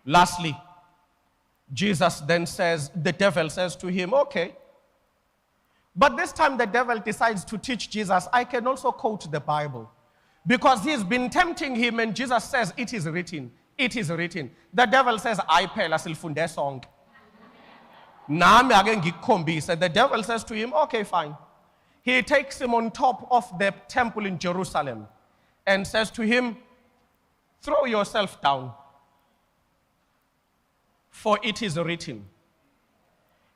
Lastly, Jesus then says, the devil says to him, okay. But this time the devil decides to teach Jesus, I can also quote the Bible. Because he's been tempting him and Jesus says, it is written. It is written. The devil says, I phela silifunde sonke. Nami ake ngikukhombise. The devil says to him, okay, fine. He takes him on top of the temple in Jerusalem and says to him, throw yourself down. For it is written,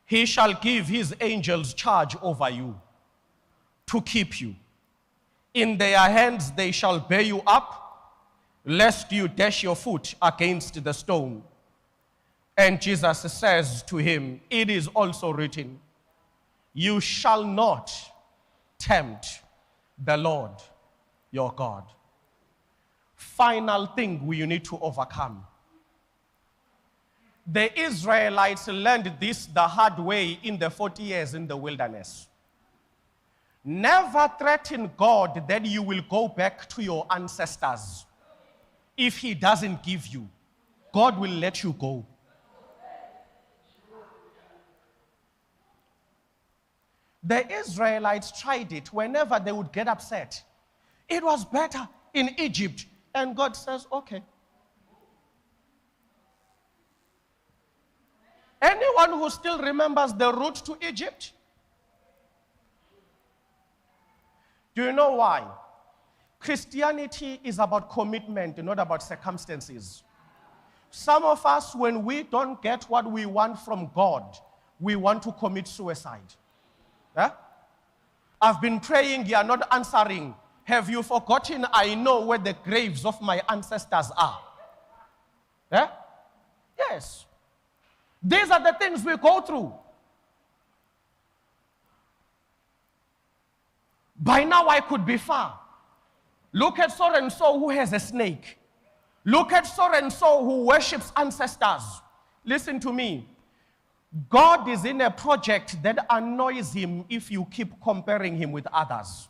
he shall give his angels charge over you to keep you. In their hands they shall bear you up, lest you dash your foot against the stone. And Jesus says to him, it is also written, you shall not tempt the Lord your God. Final thing you need to overcome. The Israelites learned this the hard way in the 40 years in the wilderness. Never threaten God that you will go back to your ancestors. If he doesn't give you, God will let you go. The Israelites tried it whenever they would get upset. It was better in Egypt. And God says, okay. Anyone who still remembers the route to Egypt? Do you know why? Christianity is about commitment, not about circumstances. Some of us, when we don't get what we want from God, we want to commit suicide. Yeah? I've been praying, you are not answering. Have you forgotten I know where the graves of my ancestors are? Yeah? Yes. These are the things we go through. By now I could be far. Look at so and so who has a snake. Look at so and so who worships ancestors. Listen to me. God is in a project that annoys him if you keep comparing him with others.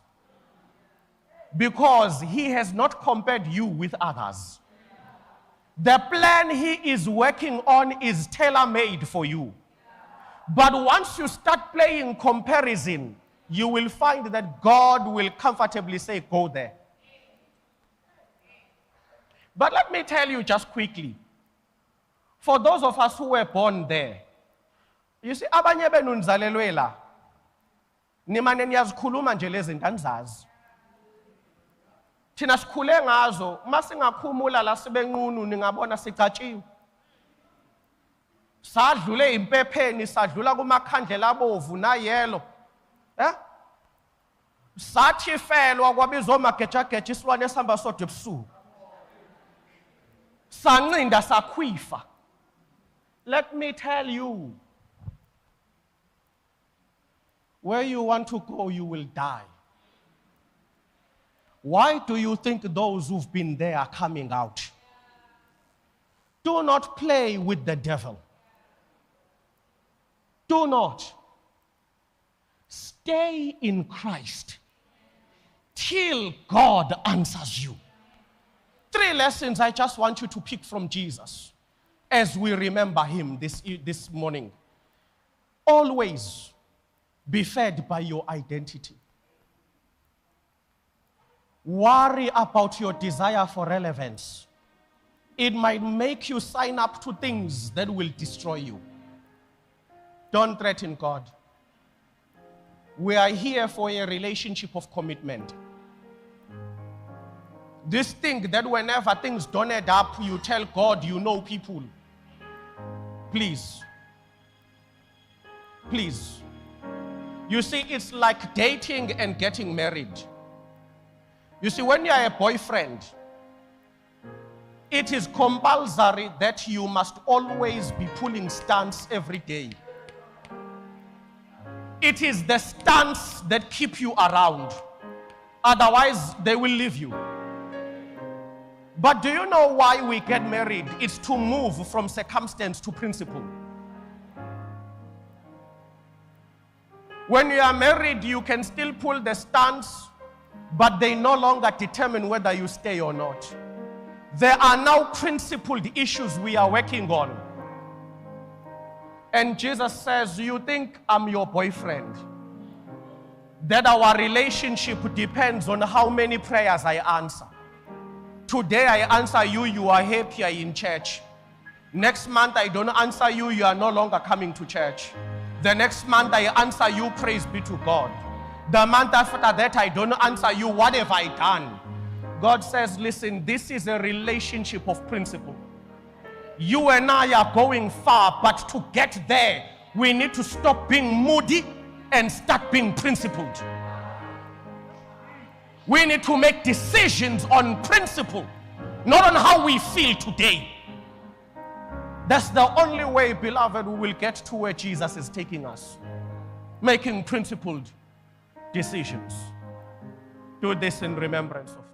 Because he has not compared you with others. The plan he is working on is tailor-made for you. But once you start playing comparison, you will find that God will comfortably say, go there. But let me tell you just quickly, for those of us who were born there, you see, abanye benu nizalelwe la, nimane niyazikhuluma nje lezi zinto anizazi. Thina sikhule ngazo, masingakhumula la sibenqunu ningabona sicatshiwe. Sadlule impepheni, sadlula kumakhandlela abovu na yellow. Sathi felwa kwabizwa omagejageja isilwane esihamba sodwa ebusuku. Sancinda sakhwifa. Let me tell you, where you want to go, you will die. Why do you think those who've been there are coming out? Do not play with the devil. Do not. Stay in Christ till God answers you. 3 lessons I just want you to pick from Jesus as we remember him this morning. Always be fed by your identity. Worry about your desire for relevance. It might make you sign up to things that will destroy you. Don't threaten God. We are here for a relationship of commitment. This thing that whenever things don't add up, you tell God you know people. Please. Please. You see, it's like dating and getting married. You see, when you are a boyfriend, it is compulsory that you must always be pulling stunts every day. It is the stunts that keep you around. Otherwise, they will leave you. But do you know why we get married? It's to move from circumstance to principle. When you are married, you can still pull the stunts, but they no longer determine whether you stay or not. There are now principled issues we are working on. And Jesus says, you think I'm your boyfriend? That our relationship depends on how many prayers I answer. Today I answer you, you are happier in church. Next month I don't answer you, you are no longer coming to church. The next month I answer you, praise be to God. The month after that I don't answer you, what have I done? God says, listen, this is a relationship of principle. You and I are going far, but to get there, we need to stop being moody and start being principled. We need to make decisions on principle, not on how we feel today. That's the only way, beloved, we will get to where Jesus is taking us. Making principled decisions. Do this in remembrance of